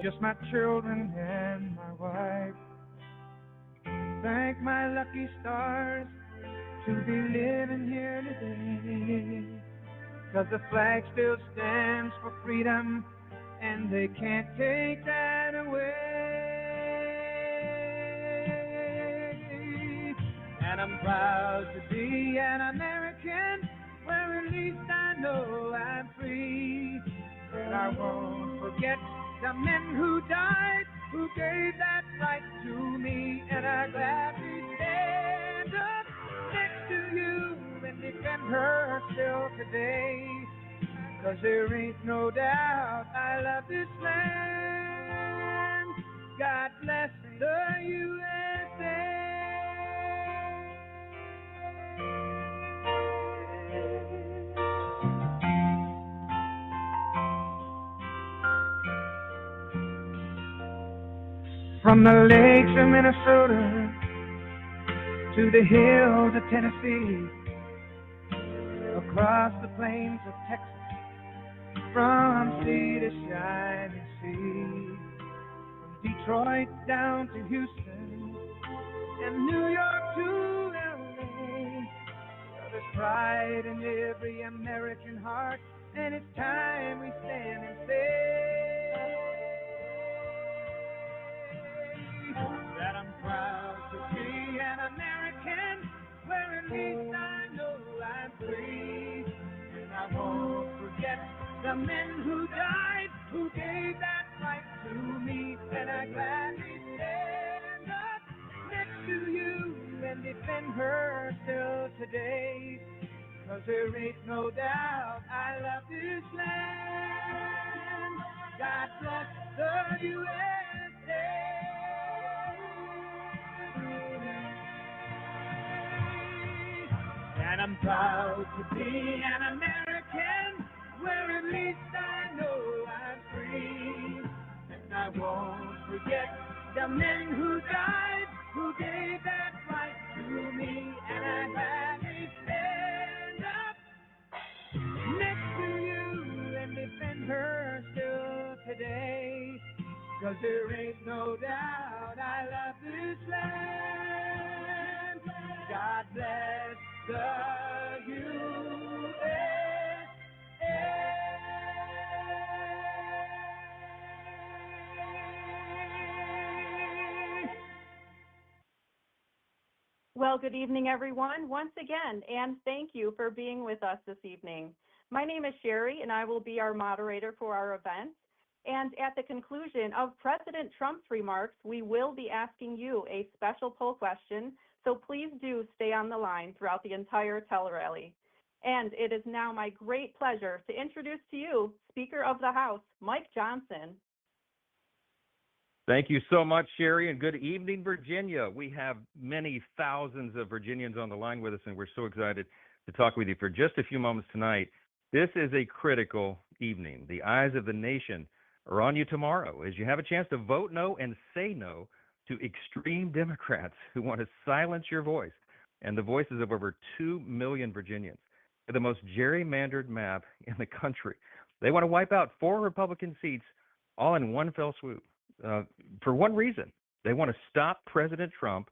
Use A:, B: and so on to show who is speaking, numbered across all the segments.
A: just my children and my wife. Thank my lucky stars to be living here today. 'Cause the flag still stands for freedom, and they can't take that away. And I'm proud to be an American, where at least I know I'm free. And I won't forget the men who died, who gave that right to me. And I gladly stand up next to you and defend her still today. 'Cause there ain't no doubt I love this land. God bless the USA. From the lakes of Minnesota to the hills of Tennessee, across the plains of Texas, from sea to shining sea, from Detroit down to Houston and New York to LA. There's pride in every American heart, and it's time we stand and say that I'm proud to be an American, where at least I know I'm free. And I won't forget the men who died, who gave that right to me. And I gladly stand up next to you and defend her still today. 'Cause there ain't no doubt I love this land. God bless the USA. And I'm proud to be an American, where at least I know I'm free. And I won't forget the men who died, who gave that right to me. And I gladly stand up next to you and defend her still today. 'Cause there ain't no doubt I love this land. God bless the USA.
B: Well, good evening, everyone, once again, and thank you for being with us this evening. My name is Sherry, and I will be our moderator for our event. And at the conclusion of President Trump's remarks, we will be asking you a special poll question, so please do stay on the line throughout the entire tele-rally. And it is now my great pleasure to introduce to you Speaker of the House, Mike Johnson.
C: Thank you so much, Sherry, and good evening, Virginia. We have many thousands of Virginians on the line with us, and we're so excited to talk with you for just a few moments tonight. This is a critical evening. The eyes of the nation are on you tomorrow as you have a chance to vote no and say no to extreme Democrats who want to silence your voice and the voices of over 2 million Virginians. They're the most gerrymandered map in the country. They want to wipe out 4 Republican seats all in one fell swoop. For one reason, they want to stop President Trump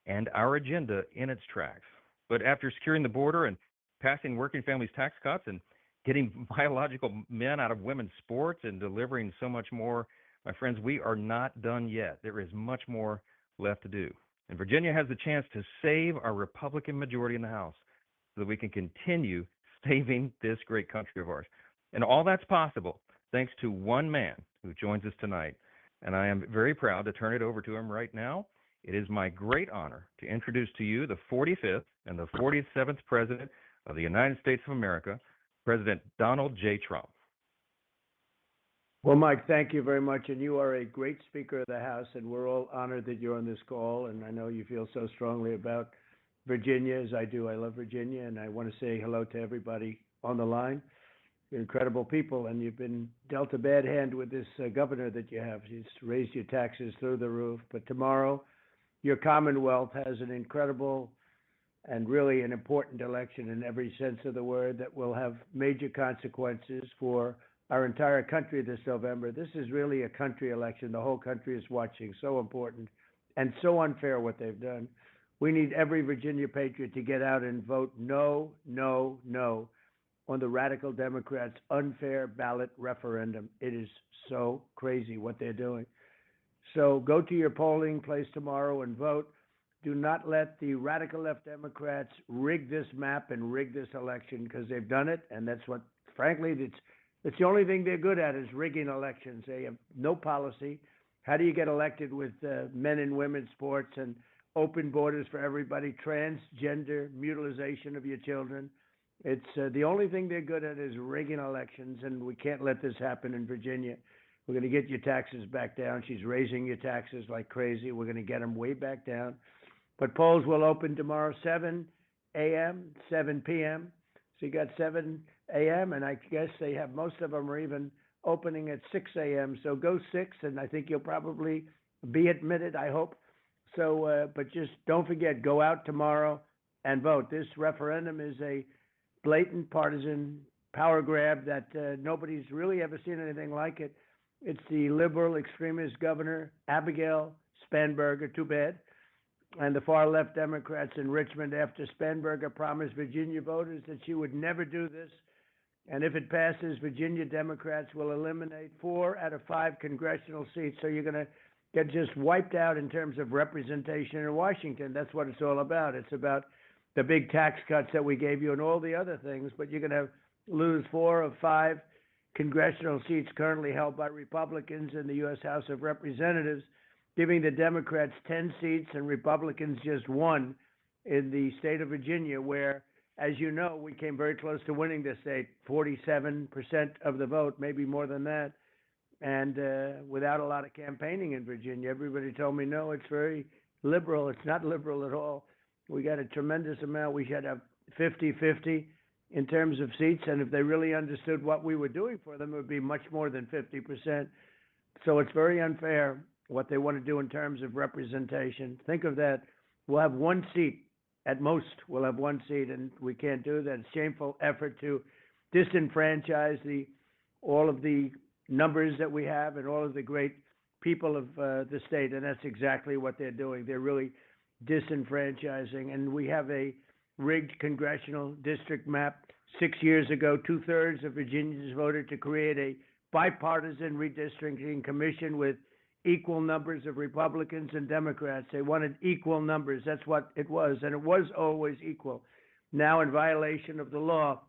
C: and our agenda in its tracks. But after securing the border and passing working families tax cuts and getting biological men out of women's sports and delivering so much more, my friends, we are not done yet. There is much more left to do. And Virginia has the chance to save our Republican majority in the House so that we can continue saving this great country of ours. And all that's possible thanks to one man who joins us tonight. And I am very proud to turn it over to him right now. It is my great honor to introduce to you the 45th and the 47th President of the United States of America, President Donald J. Trump.
D: Well, Mike, thank you very much. And you are a great Speaker of the House, and we're all honored that you're on this call. And I know you feel so strongly about Virginia, as I do. I love Virginia, and I want to say hello to everybody on the line. You're incredible people, and you've been dealt a bad hand with this governor that you have. He's raised your taxes through the roof. But tomorrow, your Commonwealth has an incredible and really an important election in every sense of the word that will have major consequences for our entire country this November. This is really a country election. The whole country is watching. So important and so unfair what they've done. We need every Virginia patriot to get out and vote no, no, no on the radical Democrats' unfair ballot referendum. It is so crazy what they're doing. So go to your polling place tomorrow and vote. Do not let the radical left Democrats rig this map and rig this election, because they've done it, and that's what, frankly, it's the only thing they're good at, is rigging elections. They have no policy. How do you get elected with men and women's sports and open borders for everybody, transgender mutilization of your children? It's the only thing they're good at is rigging elections, and we can't let this happen in Virginia. We're going to get your taxes back down. She's raising your taxes like crazy. We're going to get them way back down. But polls will open tomorrow, 7 a.m., 7 p.m. So you got 7 a.m., and I guess they have, most of them are even opening at 6 a.m. So go 6, and I think you'll probably be admitted, I hope. So, but just don't forget, go out tomorrow and vote. This referendum is a blatant partisan power grab that nobody's really ever seen anything like it. It's the liberal extremist governor, Abigail Spanberger, too bad, and the far left Democrats in Richmond, after Spanberger promised Virginia voters that she would never do this. And if it passes, Virginia Democrats will eliminate 4 out of 5 congressional seats. So you're going to get just wiped out in terms of representation in Washington. That's what it's all about. It's about the big tax cuts that we gave you and all the other things, but you're going to lose 4 of 5 congressional seats currently held by Republicans in the U.S. House of Representatives, giving the Democrats 10 seats and Republicans just 1 in the state of Virginia, where, as you know, we came very close to winning this state, 47% of the vote, maybe more than that, and without a lot of campaigning in Virginia. Everybody told me, no, it's very liberal. It's not liberal at all. We got a tremendous amount. We should have 50-50 in terms of seats, and if they really understood what we were doing for them, it would be much more than 50%. So it's very unfair what they want to do in terms of representation. Think of that. We'll have 1 seat. At most, we'll have 1 seat, and we can't do that. It's a shameful effort to disenfranchise all of the numbers that we have and all of the great people of the state, and that's exactly what they're doing. They're really disenfranchising, and we have a rigged congressional district map. 6 years ago, 2/3 of Virginians voted to create a bipartisan redistricting commission with equal numbers of Republicans and Democrats. They wanted equal numbers. That's what it was, and it was always equal. Now, in violation of the law,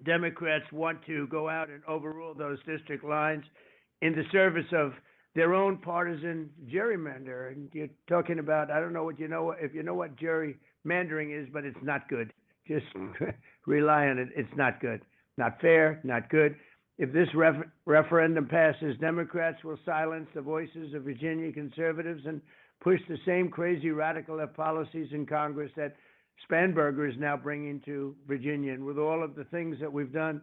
D: Democrats want to go out and overrule those district lines in the service of their own partisan gerrymander. And you're talking about, I don't know what you know, if you know what gerrymandering is, but it's not good. Just rely on it. It's not good. Not fair, not good. If this referendum passes, Democrats will silence the voices of Virginia conservatives and push the same crazy radical left policies in Congress that Spanberger is now bringing to Virginia. And with all of the things that we've done,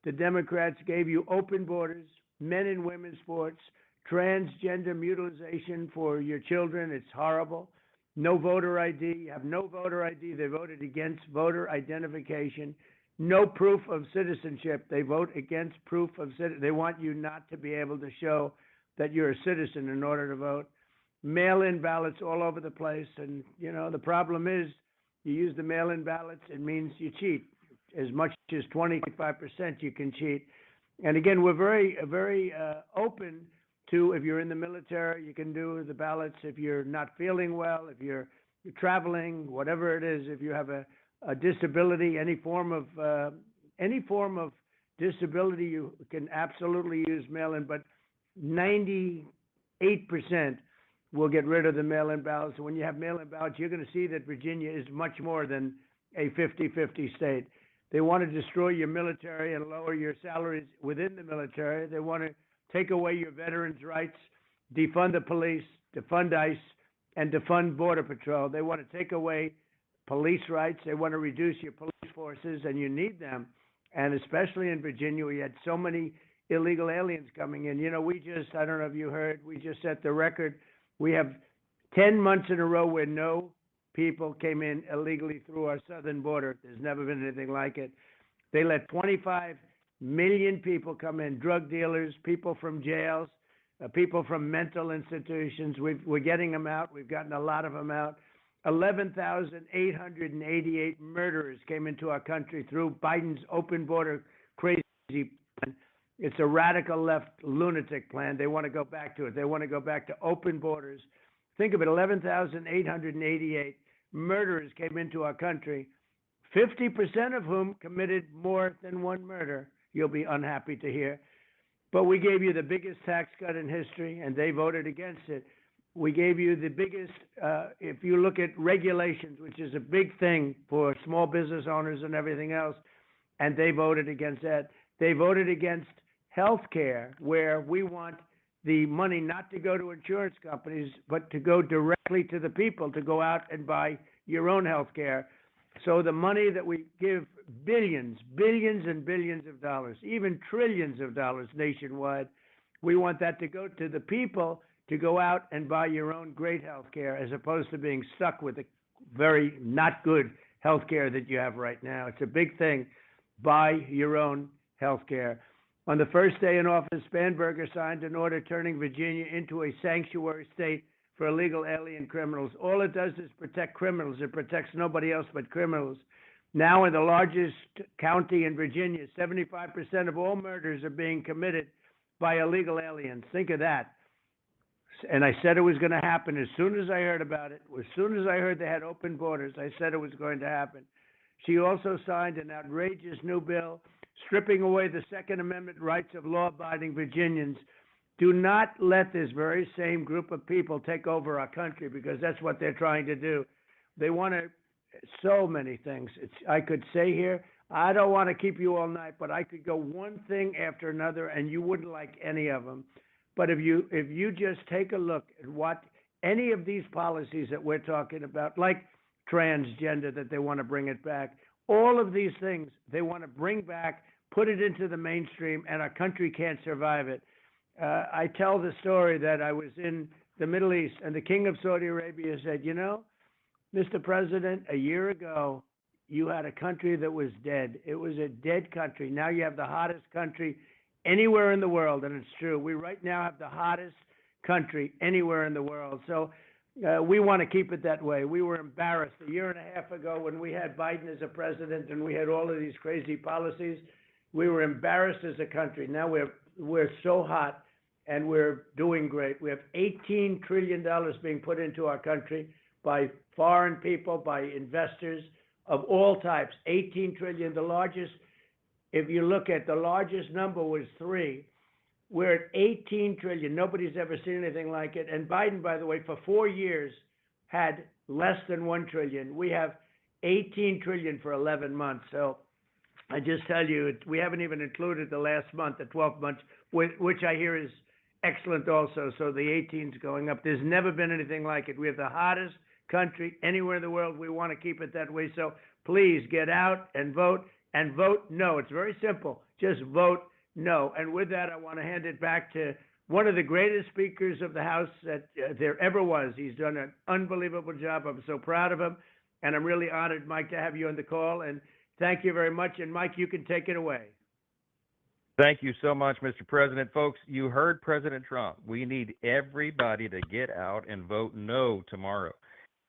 D: the Democrats gave you open borders, men and women's sports, transgender mutilization for your children. It's horrible. No voter ID. You have no voter ID. They voted against voter identification. No proof of citizenship. They vote against proof of citizenship. They want you not to be able to show that you're a citizen in order to vote. Mail-in ballots all over the place. And, you know, the problem is you use the mail-in ballots, it means you cheat. As much as 25% you can cheat. And again, we're very open to, if you're in the military, you can do the ballots. If you're not feeling well, if you're traveling, whatever it is, if you have a disability, any form of disability, you can absolutely use mail-in, but 98% will get rid of the mail-in ballots. And when you have mail-in ballots, you're going to see that Virginia is much more than a 50-50 state. They want to destroy your military and lower your salaries within the military. They want to take away your veterans' rights, defund the police, defund ICE, and defund Border Patrol. They want to take away police rights. They want to reduce your police forces, and you need them. And especially in Virginia, we had so many illegal aliens coming in. You know, I don't know if you heard, we just set the record. We have 10 months in a row where no people came in illegally through our southern border. There's never been anything like it. They let 25 million people come in, drug dealers, people from jails, people from mental institutions. We're getting them out. We've gotten a lot of them out. 11,888 murderers came into our country through Biden's open border crazy plan. It's a radical left lunatic plan. They want to go back to it. They want to go back to open borders. Think of it, 11,888 murderers came into our country, 50% of whom committed more than one murder. You'll be unhappy to hear. But we gave you the biggest tax cut in history, and they voted against it. We gave you the biggest, if you look at regulations, which is a big thing for small business owners and everything else, and they voted against that. They voted against health care, where we want the money not to go to insurance companies, but to go directly to the people, to go out and buy your own health care. So the money that we give, billions and billions of dollars, even trillions of dollars nationwide, we want that to go to the people to go out and buy your own great health care, as opposed to being stuck with the very not good health care that you have right now. It's a big thing. Buy your own health care. On the first day in office, Spanberger signed an order turning Virginia into a sanctuary state for illegal alien criminals. All it does is protect criminals. It protects nobody else but criminals. Now, in the largest county in Virginia, 75% of all murders are being committed by illegal aliens. Think of that. And I said it was going to happen as soon as I heard about it. As soon as I heard they had open borders, I said it was going to happen. She also signed an outrageous new bill stripping away the Second Amendment rights of law-abiding Virginians. Do not let this very same group of people take over our country, because that's what they're trying to do. They want to, so many things. I could say here, I don't want to keep you all night, but I could go one thing after another, and you wouldn't like any of them. But if you just take a look at what any of these policies that we're talking about, like transgender, that they want to bring it back, all of these things they want to bring back, put it into the mainstream, and our country can't survive it. I tell the story that I was in the Middle East, and the King of Saudi Arabia said, you know, Mr. President, a year ago, you had a country that was dead. It was a dead country. Now you have the hottest country anywhere in the world, and it's true. We right now have the hottest country anywhere in the world. So we want to keep it that way. We were embarrassed a year and a half ago when we had Biden as a president and we had all of these crazy policies. We were embarrassed as a country. Now we're so hot, and we're doing great. We have $18 trillion being put into our country by foreign people, by investors of all types. 18 trillion, the largest. If you look at the largest number was 3. We're at 18 trillion. Nobody's ever seen anything like it. And Biden, by the way, for 4 years had less than 1 trillion. We have 18 trillion for 11 months. So I just tell you, we haven't even included the last month, the 12 months, which I hear is excellent also. So the 18 is going up. There's never been anything like it. We have the hottest country anywhere in the world. We want to keep it that way. So please get out and vote no. It's very simple. Just vote no. And with that, I want to hand it back to one of the greatest speakers of the House that there ever was. He's done an unbelievable job. I'm so proud of him. And I'm really honored, Mike, to have you on the call. And thank you very much. And Mike, you can take it away.
C: Thank you so much, Mr. President. Folks, you heard President Trump. We need everybody to get out and vote no tomorrow.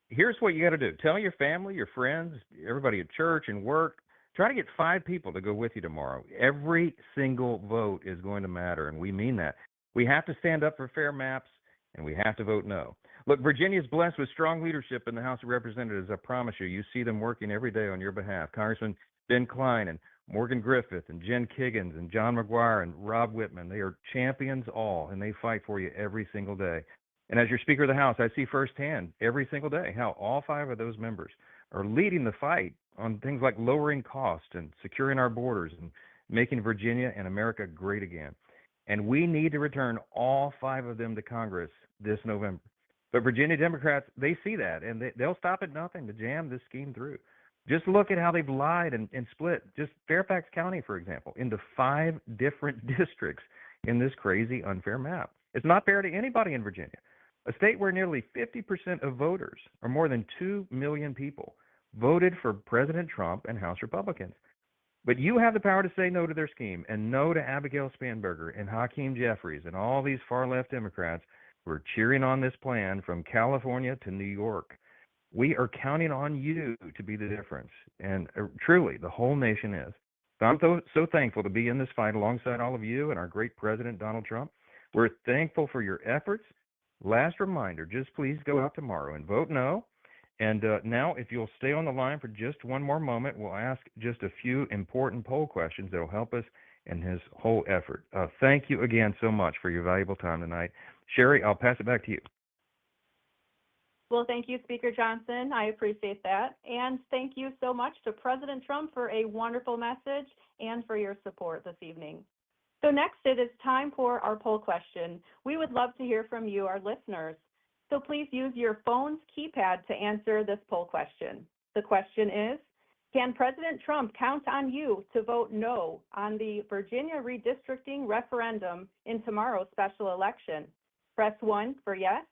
C: Here's what you got to do. Tell your family, your friends, everybody at church and work. Try to get 5 people to go with you tomorrow. Every single vote is going to matter, and we mean that. We have to stand up for fair maps, and we have to vote no. Look, Virginia is blessed with strong leadership in the House of Representatives. I promise you. You see them working every day on your behalf. Congressman Ben Cline and Morgan Griffith and Jen Kiggins and John McGuire and Rob Whitman. They are champions all, and they fight for you every single day. And as your Speaker of the House, I see firsthand every single day how all 5 of those members are leading the fight on things like lowering costs and securing our borders and making Virginia and America great again. And we need to return all 5 of them to Congress this November. But Virginia Democrats, they see that, and they'll stop at nothing to jam this scheme through. Just look at how they've lied and split just Fairfax County, for example, into 5 different districts in this crazy, unfair map. It's not fair to anybody in Virginia, a state where nearly 50% of voters, or more than 2 million people, voted for President Trump and House Republicans. But you have the power to say no to their scheme and no to Abigail Spanberger and Hakeem Jeffries and all these far-left Democrats who are cheering on this plan from California to New York. We are counting on you to be the difference, and truly, the whole nation is. So I'm so thankful to be in this fight alongside all of you and our great President, Donald Trump. We're thankful for your efforts. Last reminder, just please go out tomorrow and vote no. And now, if you'll stay on the line for just one more moment, we'll ask just a few important poll questions that will help us in his whole effort. Thank you again so much for your valuable time tonight. Sherry, I'll pass it back to you.
B: Well, thank you, Speaker Johnson. I appreciate that. And thank you so much to President Trump for a wonderful message and for your support this evening. So next, it is time for our poll question. We would love to hear from you, our listeners. So please use your phone's keypad to answer this poll question. The question is, can President Trump count on you to vote no on the Virginia redistricting referendum in tomorrow's special election? Press 1 for yes,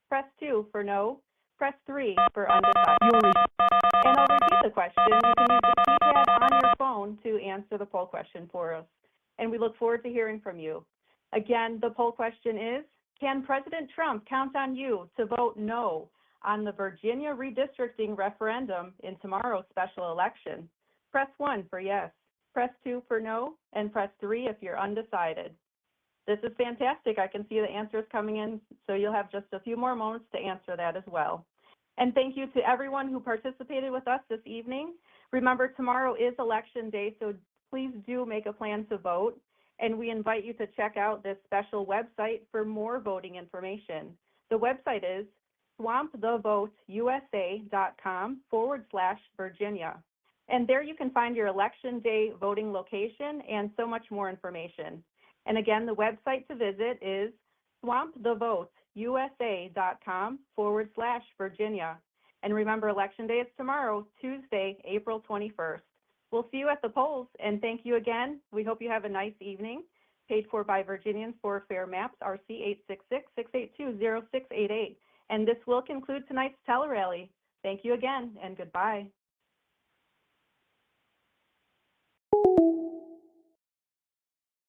B: press 2 for no, press 3 for undecided. And I'll repeat the question. You can use the keypad on your phone to answer the poll question for us. And we look forward to hearing from you. Again, the poll question is, can President Trump count on you to vote no on the Virginia redistricting referendum in tomorrow's special election? Press 1 for yes, press 2 for no, and press 3 if you're undecided. This is fantastic. I can see the answers coming in, so you'll have just a few more moments to answer that as well. And thank you to everyone who participated with us this evening. Remember, tomorrow is Election Day, so please do make a plan to vote. And we invite you to check out this special website for more voting information. The website is swampthevoteusa.com/Virginia. And there you can find your Election Day voting location and so much more information. And again, the website to visit is swampthevoteusa.com/Virginia. And remember, Election Day is tomorrow, Tuesday, April 21st. We'll see you at the polls, and thank you again. We hope you have a nice evening. Paid for by Virginians for Fair Maps, RC 866-682-0688. And this will conclude tonight's tele-rally. Thank you again, and goodbye.